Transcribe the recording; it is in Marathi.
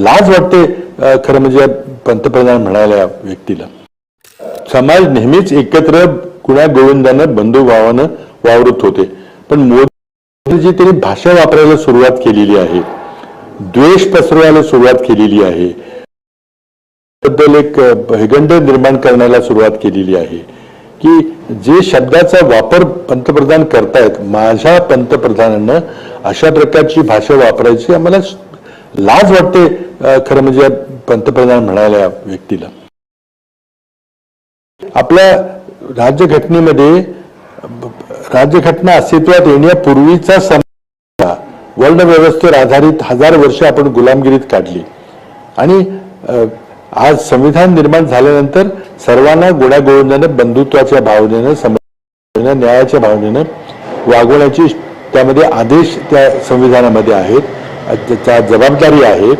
लाज वाटते खरं म्हणजे पंतप्रधान म्हणाल्या व्यक्तीला. समाज नेहमीच एकत्र गुण्या गोविंदानं बंधुभावानं वावरत होते, पण मोदीजी त्यांनी भाषा वापरायला सुरुवात केलेली आहे, द्वेष पसरवायला सुरुवात केलेली आहे, बद्दल एक हेगंड निर्माण करण्याला सुरुवात केलेली आहे की जे शब्दाचा वापर पंतप्रधान करतायत, माझ्या पंतप्रधानांना अशा प्रकारची भाषा वापरायची आम्हाला लाज वाटते खरं म्हणजे पंतप्रधान म्हणाल्या व्यक्तीला. आपल्या राज्यघटनेमध्ये राज्यघटना अस्तित्वात येण्यापूर्वीचा समाज वर्णव्यवस्थेवर आधारित 1000 वर्ष आपण गुलामगिरीत काढली आणि आज संविधान निर्माण झाल्यानंतर सर्वांना गुण्यागोविंदानं बंधुत्वाच्या भावनेनं समजण्यानं न्यायाच्या भावनेनं वागवण्याची त्यामध्ये आदेश त्या संविधानामध्ये आहेत, त्या जबाबदारी आहे.